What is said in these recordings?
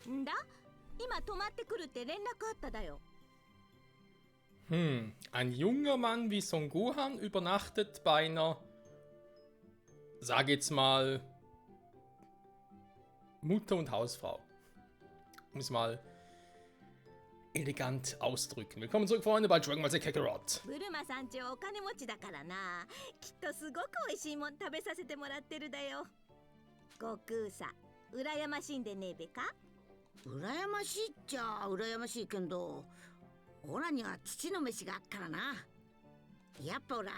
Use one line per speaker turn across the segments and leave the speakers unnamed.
んだ、今泊まってくるって連絡あっただよ。
Ein junger Mann wie Son Gohan übernachtet bei einer, sag jetzt mal, Mutter und Hausfrau. Um es mal elegant ausdrücken. Willkommen zurück, Freunde, bei Dragon Ball Z Kakarot.
ブルマさんちお金持ちだからな。きっとすごく美味しいもん食べさせてもらってるだよ。悟空さ、羨ましいんでねえべか。
羨ましいっちゃ羨ましいけど、オラには父の飯があっからな。やっぱオラ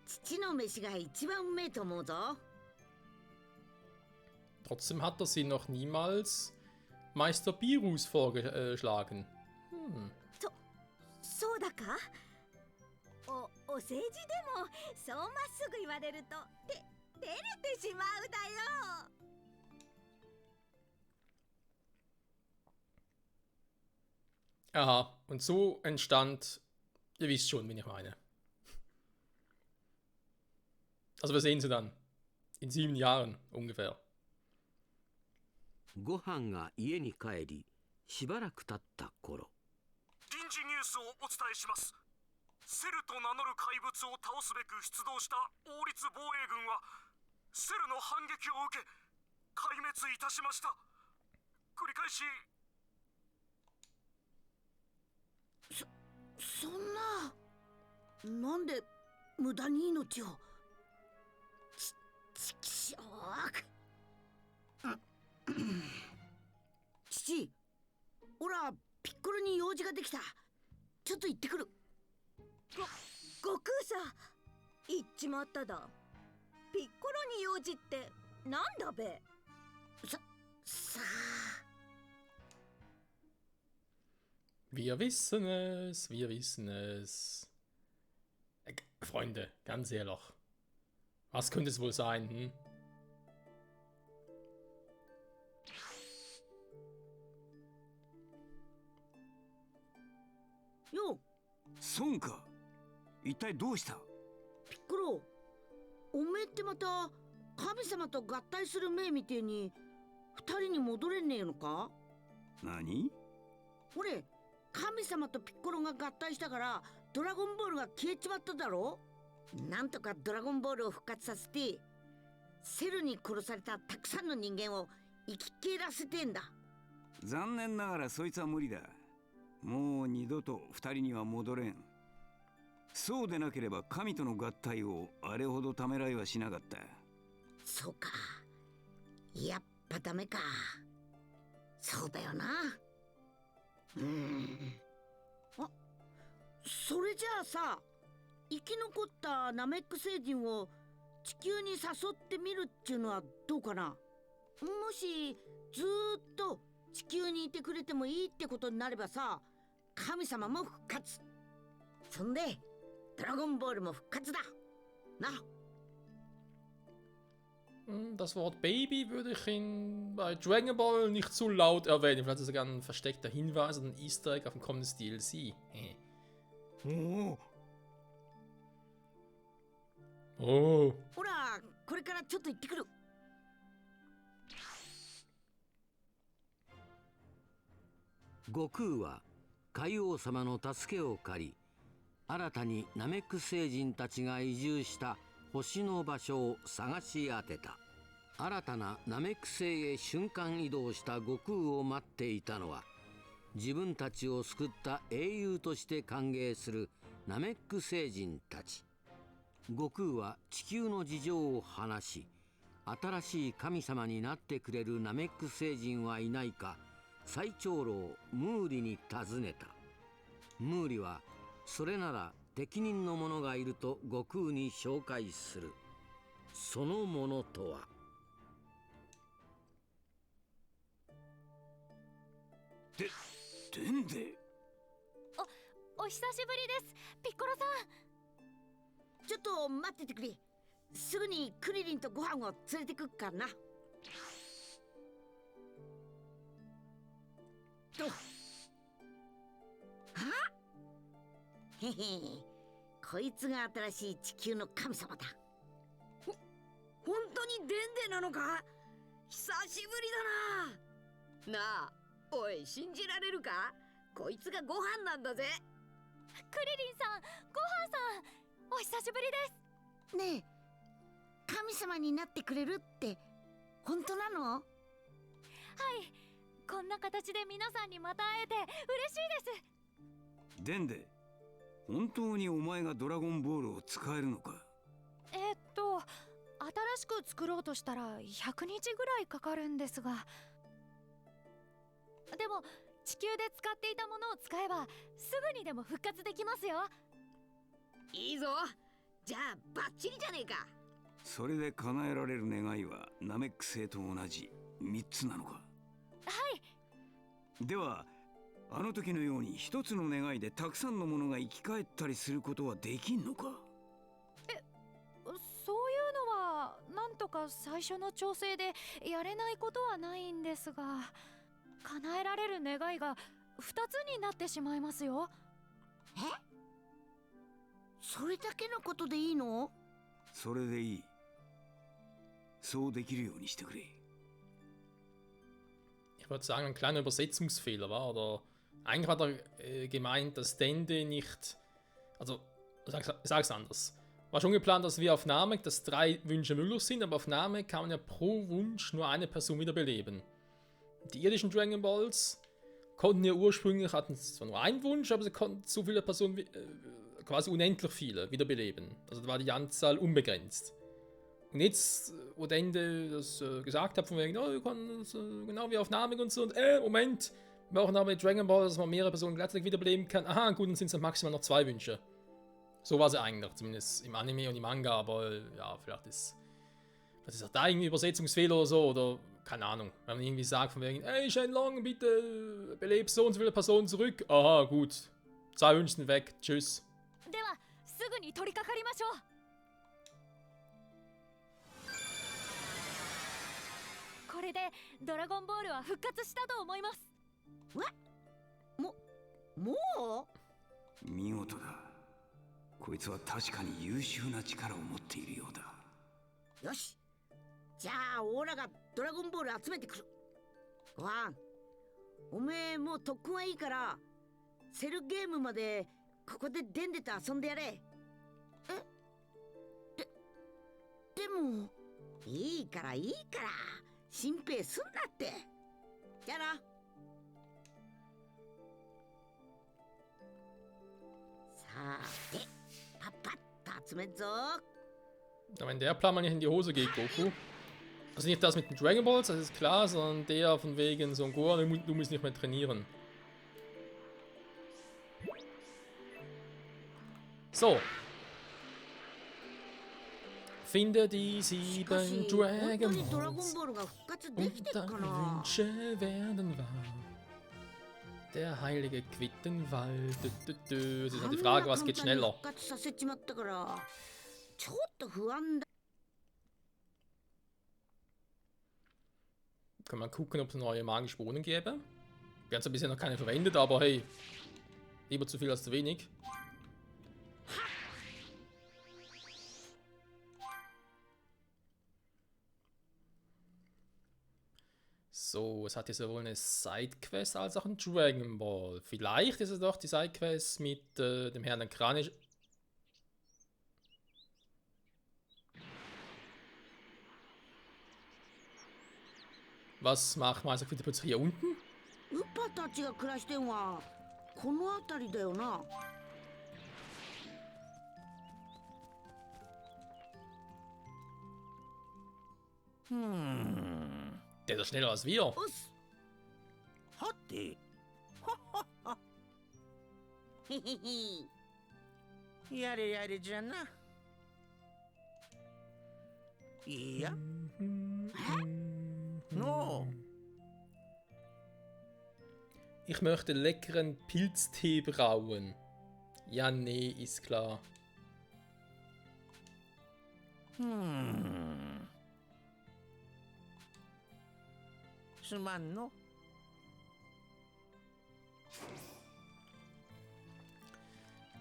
父の飯が一番うめえと思うぞ。
Trotzdem hat er sie noch niemals Meister Birus vorgeschlagen.
そうだか。お世辞でもそうまっすぐ言われると照れてしまうだよ。
Aha, und so entstand, ihr wisst schon, wen ich meine. Also wir sehen sie dann. In 7 Jahren ungefähr.
ご飯が家に帰り、しばらく経った頃。
臨時ニュースをお伝えします。セルと名乗る怪物を倒すべく出動した王立防衛軍はセルの反撃を受け壊滅いたしました。繰り返し。
そんな、なんで無駄に命を。ちきしょう。父、オラピッコロに用事ができた。ちょっと行ってくる。
悟空さ、行っちまっただ。ピッコロに用事ってなんだべ。
さあ。
Wir wissen es, wir wissen es. Freunde, ganz ehrlich. Was könnte es wohl sein, hm?
Jo.
孫か。一体どうした？
ピッコロ、おめえってまた神様と合体する目みてえに二人に戻れねえのか？
何？
俺、神様とピッコロが合体したからドラゴンボールが消えちまっただろ。なんとかドラゴンボールを復活させてセルに殺されたたくさんの人間を生き返らせてんだ。
残念ながらそいつは無理だ。もう二度と二人には戻れん。そうでなければ神との合体をあれほどためらいはしなかった。
そうか、やっぱダメか。そうだよな。あ、それじゃあさ、生き残ったナメック星人を地球に誘ってみるっていうのはどうかな。もしずーっと地球にいてくれてもいいってことになればさ、神様も復活。そんでドラゴンボールも復活だな。
Das Wort Baby würde ich bei Dragon Ball nicht zu laut erwähnen. Vielleicht ist es sogar ein versteckter Hinweis oder ein Easter Egg auf ein kommendes DLC.
おお。
Oh.
ほら、これからちょっと行ってくる。
悟空は海王様の助けを借り、新たにナメック星人たちが移住した星の場所を探し当てた。新たなナメック星へ瞬間移動した悟空を待っていたのは、自分たちを救った英雄として歓迎するナメック星人たち。悟空は地球の事情を話し、新しい神様になってくれるナメック星人はいないか最長老ムーリに尋ねた。ムーリはそれなら適任の者がいると悟空に紹介する。その者とは
でんで。
お久しぶりです、ピッコロさん。
ちょっと待っててくれ。すぐにクリリンとご飯を連れてくっからな。とへへ、こいつが新しい地球の神様だ。
本当にデンデなのか。久しぶりだな。なあ、
おい、信じられるか？こいつがご飯なんだぜ。
クリリンさん、ごはんさん、お久しぶりです。
ねえ、神様になってくれるって本当なの？
はい、こんな形で皆さんにまた会えて嬉しいです。
デンデ、本当にお前がドラゴンボールを使えるのか？
新しく作ろうとしたら100日ぐらいかかるんですが、でも地球で使っていたものを使えばすぐにでも復活できますよ。
いいぞ。じゃあバッチリじゃねえか。
それで叶えられる願いはナメック星と同じ3つなのか？
はい。
ではあの時のように一つの願いでたくさんのものが生き返ったりすることはできんのか？
そういうのはなんとか最初の調整でやれないことはないんですが、叶えられる願いが2つになってしまいますよ。
え？それだけのことでいいの？
それでいい。そうできるようにしてくれ。
Ich würde sagen, ein kleiner Übersetzungsfehler war, oder eigentlich hat er gemeint, dass Dende nicht, also ich sag's anders. War schon geplant, dass wir auf Namek, dass 3 Wünsche möglich sind, aber auf Namek kann man ja pro Wunsch nur eine Person wiederbeleben. Die irdischen Dragon Balls konnten ja ursprünglich, hatten zwar nur einen Wunsch, aber sie konnten so viele Personen, quasi unendlich viele, wiederbeleben. Also da war die Anzahl unbegrenzt. Und jetzt, wo Dende das gesagt hat, von wegen, oh, wir können das, genau wie auf Namek und so, und Moment, wir brauchen aber Dragon Ball, dass man mehrere Personen gleichzeitig wiederbeleben kann. Aha, gut, dann sind es dann maximal noch 2 Wünsche. So war es eigentlich, zumindest im Anime und im Manga, aber ja, vielleicht ist auch da irgendwie Übersetzungsfehler oder so, oder keine Ahnung. Wenn man irgendwie sagt von wegen, ey Shenlong, bitte beleb so und so viele Personen zurück. Aha, gut. 2 Wünsche sind weg, tschüss.
ではすぐに取り掛かりましょう。これでドラゴンボールは復活したと思います。
もう？
見事だ。こいつは確かに優秀な力を持っているようだ。
よし。じゃあオーラがドラゴンボール集めてくる。ごはん、おめえもう特訓はいいからセルゲームまでここでデンデと遊んでやれ。でもいいから心配すんなって。じゃあな。さてパッパッと集めんぞ。
Ja, wenn der Plan mal nicht in die Hose geht, Goku. Also nicht das mit den Dragon Balls, das ist klar, sondern der von wegen so ein Gohan, du musst nicht mehr trainieren. So. Finde die 7 Dragon Balls und deine Wünsche werden wahr. Der heilige Quittenwald. Das ist halt die Frage, was geht schneller?
ちょっと不安だ。
Können wir mal gucken, ob es neue magische Bohnen gäbe. Wir haben zwar bisher noch keine verwendet, aber hey, lieber zu viel als zu wenig. So, es hat hier sowohl eine Sidequest als auch ein Dragon Ball. Vielleicht ist es doch die Sidequest mit dem Herrn der Kranisch. Was macht Meister wieder plötzlich hier unten?
ウパたちが暮らしてんはこの辺りだよな。
Der ist doch schneller als wir.
おっす。
はて、ははは、
へへへ。
やれやれじゃな。いや、の
Ich möchte leckeren Pilztee brauen. Ja, nee, ist klar.
すまんの。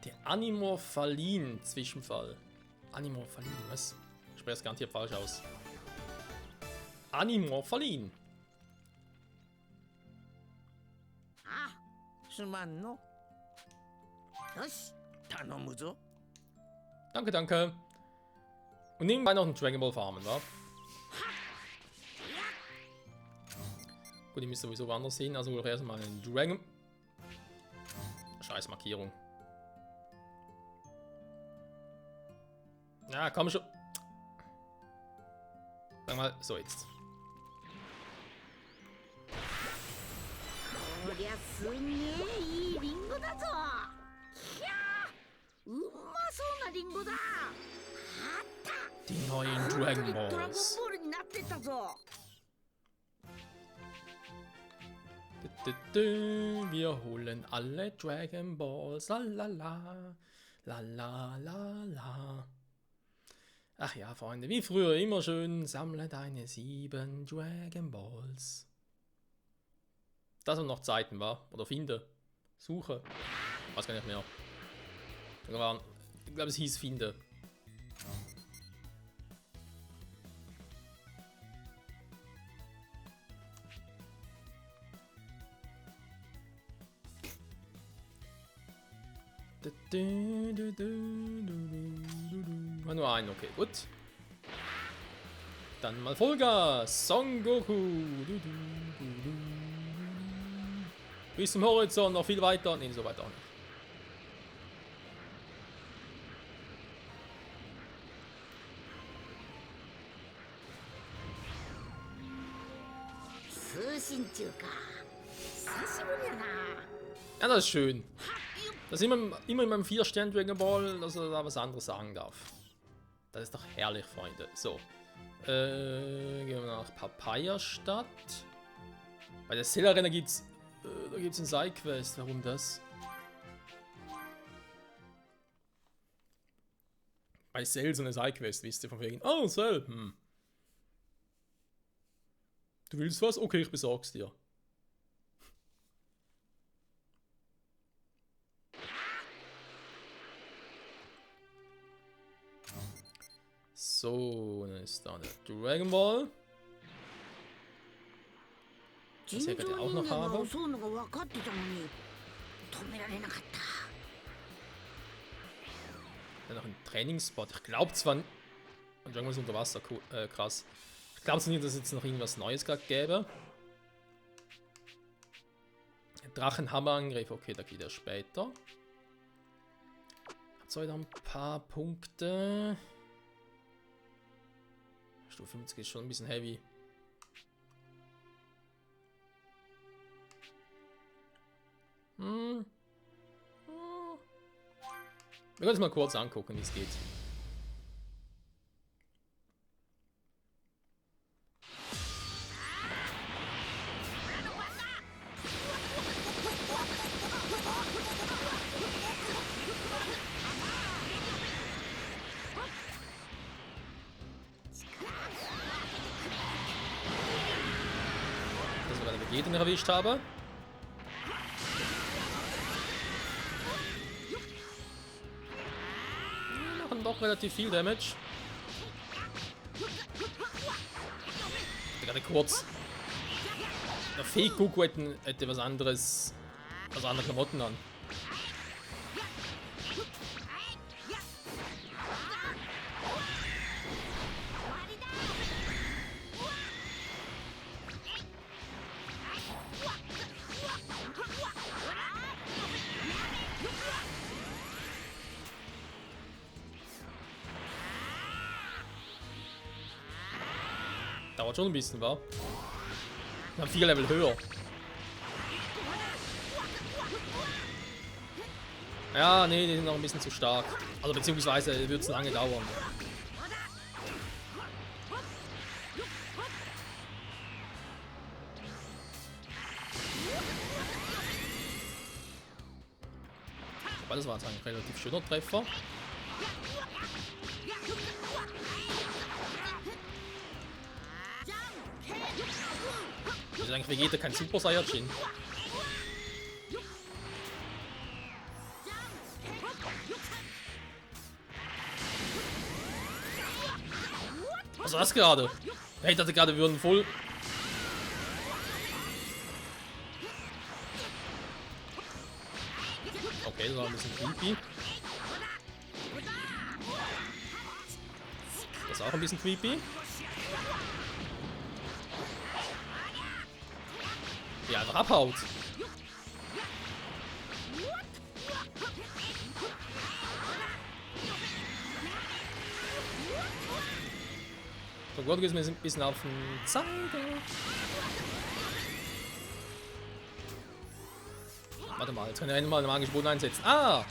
Der Animorphalin-Zwischenfall. Animorphalin, was? Ich spreche es garantiert falsch aus.
あ、すまんの。よし、頼むぞ。
Danke, danke. Und nebenbei noch einen Dragon Ball farmen, wa? Gut, ich müsste sowieso woanders hin, also hol ich erstmal einen Dragon. Scheiß Markierung. Ja, komm schon. Sag mal, so jetzt.
こりゃすんげえいいリンゴだぞ。ひゃー、うまそうなリンゴだ。あった。
Die neuen
ド
Dragon
ラゴンボ
Balls.
ールになってたぞ。
Wir holen alle Dragon Balls. Lalala. Lalalala. Ach ja, Freunde, wie früher immer schön, sammle deine 7 Dragon Balls. Das sind noch Zeiten, war? Oder finde. Suche. Weiß gar nicht mehr. Ich glaube, es hieß finde. Nur einen, okay, gut. Dann mal Vollgas. Son Goku. Bis zum Horizont, noch viel weiter. Nee, so weit auch nicht. Ja, das ist schön. Das ist immer in meinem 4-Stern Dragon Ball, dass er da was anderes sagen darf. Das ist doch herrlich, Freunde. So. Gehen wir nach Papaya-Stadt. Bei der Cell-Arena gibt's einen Side-Quest. Warum das? Bei Cell so eine Side-Quest, wisst ihr, von wegen. Oh, Cell. Du willst was? Okay, ich besorg's dir. So, dann ist da der Dragon Ball. Das hier könnte ich auch noch haben. Dann noch ein Trainingsspot. Ich glaube zwar. Und irgendwas unter Wasser. Krass. Ich glaube zwar nicht, dass es jetzt noch irgendwas Neues gerade gäbe. Drachenhammerangriff. Okay, da geht er später. Hat heute noch ein paar Punkte. Stufe 50 ist schon ein bisschen heavy. Wir können uns mal kurz angucken, wie es geht. Dass wir gerade Vegeta noch erwischt haben. Doch relativ viel Damage. Gerade kurz. Der Fake Goku hätte was anderes. Also andere Klamotten an. Dauert schon ein bisschen, wa? Wir haben 4 Level höher. Ja, nee, die sind noch ein bisschen zu stark. Also beziehungsweise wird es lange dauern. Aber das war jetzt ein relativ schöner Treffer. Ist eigentlich Vegeta kein Super Saiyajin? Was war das gerade? Ich dachte gerade, wir würden voll. Okay, das war ein bisschen creepy. Das ist auch ein bisschen creepy. Wie er einfach abhaut. So gut geht es mir ein bisschen auf den Zeiger. Warte mal, jetzt können wir mal einen magischen Boden einsetzen. Ah!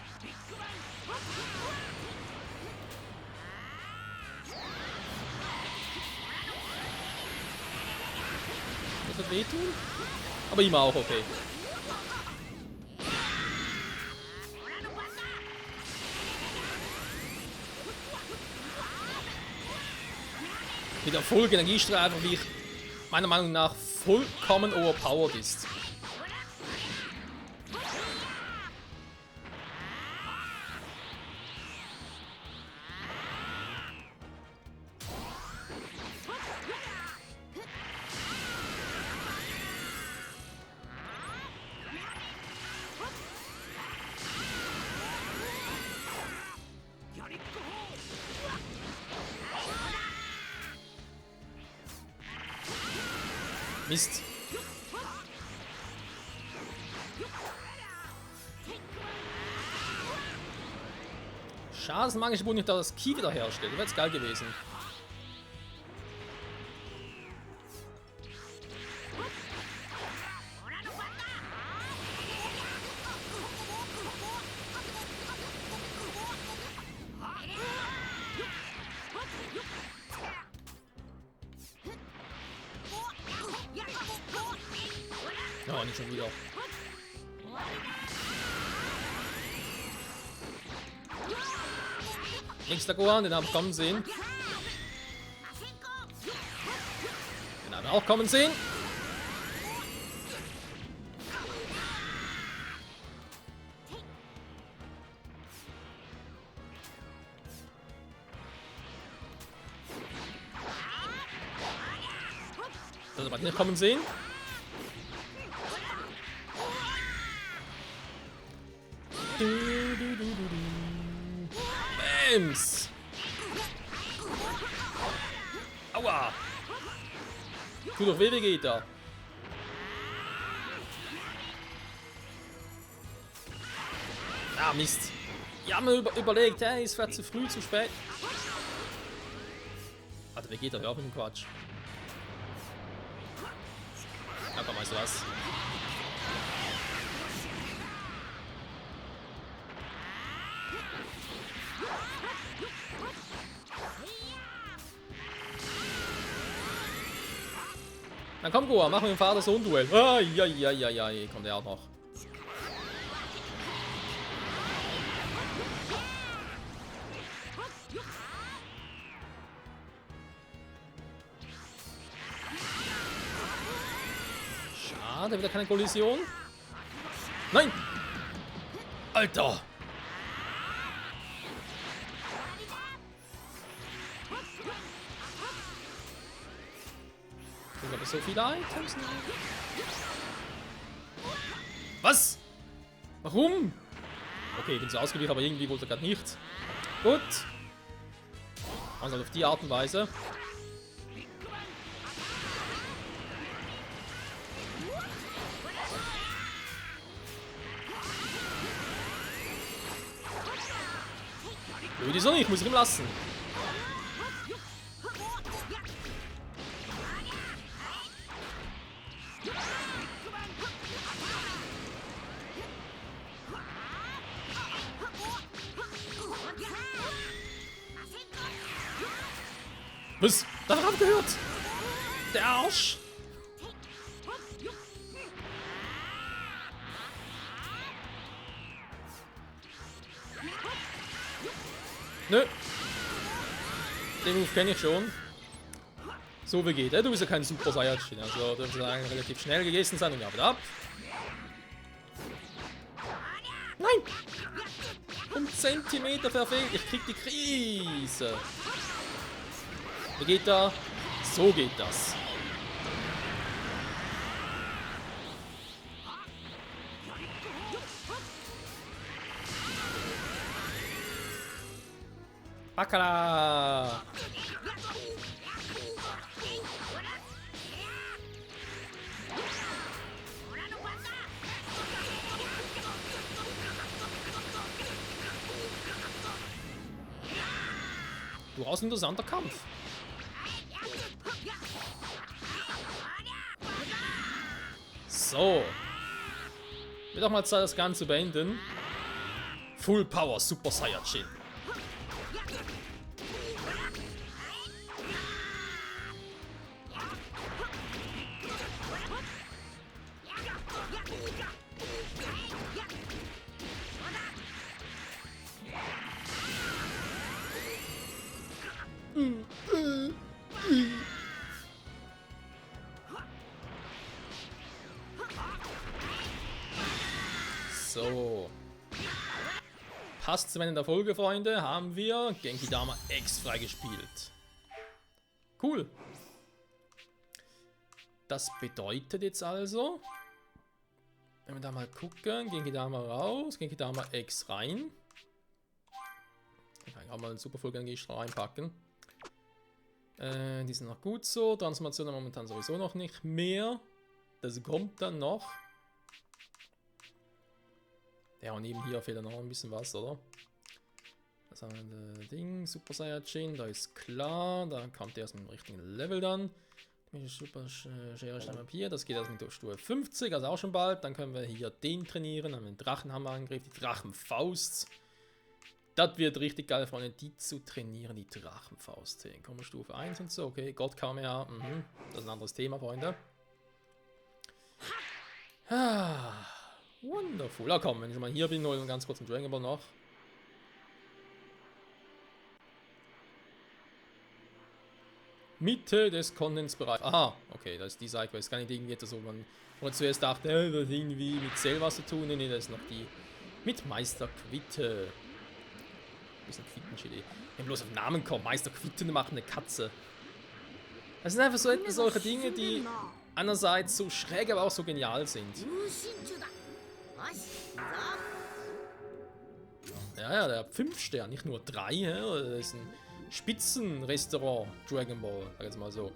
Das wird wehtun? Aber ihm auch, okay. Mit der Voll-Energiestreifen, wie ich meiner Meinung nach vollkommen overpowered ist. Mist. Schade, dass magische Boden nicht das Key wieder herstellt. Das wäre jetzt geil gewesen. Ja, nicht schon wieder. Nächster Gohan, den habe ich kommen sehen. Den haben wir auch kommen sehen. Das aber nicht kommen sehen. Bams! Aua! Tu doch weh, Vegeta! Ah, Mist! Ich habe mir überlegt, hey, es wird zu früh, zu spät. Alter, Vegeta, hör auf mit dem Quatsch. Ja, komm, weißt du was? Dann komm, Gohan, machen wir ein Vater-Sohn-Duell. Ai, kommt der auch noch. Schade, wieder keine Kollision. Nein! Alter! Ich habe so viele Items. Was? Warum? Okay, ich bin so ausgewichen, aber irgendwie wollte er gerade nicht. Gut. Also auf die Art und Weise. Blöd ist er nicht, ich muss ihn lassen. Was? Da hat er abgehört! Der Arsch! Nö. Den Move kenne ich schon. So wie geht. Du bist ja kein Super Saiyajin, also dürfte eigentlich relativ schnell gegessen sein und ja, wieder ab. Nein! Um Zentimeter verfehlt. Ich krieg die Krise. Wie geht da? So geht das. Bacala! Durchaus ein interessanter Kampf. So. Wird auch mal Zeit, das Ganze zu beenden. Full Power Super Saiyajin. So. Passt zum Ende der Folge, Freunde, haben wir Genki Dama X freigespielt. Cool. Das bedeutet jetzt also, wenn wir da mal gucken, Genki Dama raus, Genki Dama X rein. Ich kann auch mal eine super Folge reinpacken. Die sind noch gut so. Transformation momentan sowieso noch nicht mehr. Das kommt dann noch. Ja, und eben hier fehlt noch ein bisschen was, oder? Das haben wir das Ding, Super Saiyajin, da ist klar. Da kommt der erst mit dem richtigen Level dann. Super Schere, Stein, Papier. Das geht erst mit der Stufe 50, also auch schon bald. Dann können wir hier den trainieren. Dann haben wir den Drachenhammerangriff, die Drachenfaust. Das wird richtig geil, Freunde, die zu trainieren, die Drachenfaust. Kommen Stufe 1 und so, okay. Gott Kamehameha, das ist ein anderes Thema, Freunde. Wonderful. Ah, komm, wenn ich schon mal hier bin, nur ganz kurz ein Dragon Ball noch. Mitte des Kondensbereichs. Aha, okay, das ist die Seite, weil es gar nicht irgendwie etwas, wo man zuerst dachte, das hat irgendwie mit Cell was zu tun. Nee, das ist noch die mit Meister Quitte. Bisschen Quittenchili. Wenn bloß auf Namen kommt, Meister Quitten macht eine Katze. Das sind einfach so solche Dinge, die einerseits so schräg, aber auch so genial sind. Ja, der hat 5 Sterne, nicht nur 3. Das ist ein Spitzenrestaurant, Dragon Ball, sag jetzt mal so.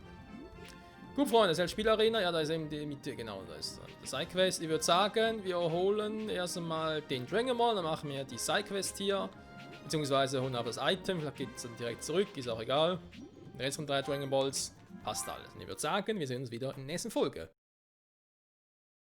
Gut, Freunde, das ist halt Spielarena. Ja, da ist eben die Mitte, genau, da ist die Sidequest. Ich würde sagen, wir holen erst einmal den Dragon Ball, dann machen wir die Sidequest hier. Beziehungsweise holen wir das Item, vielleicht geht es dann direkt zurück, ist auch egal. Der Rest von 3 Dragon Balls passt alles. Und ich würde sagen, wir sehen uns wieder in der nächsten Folge.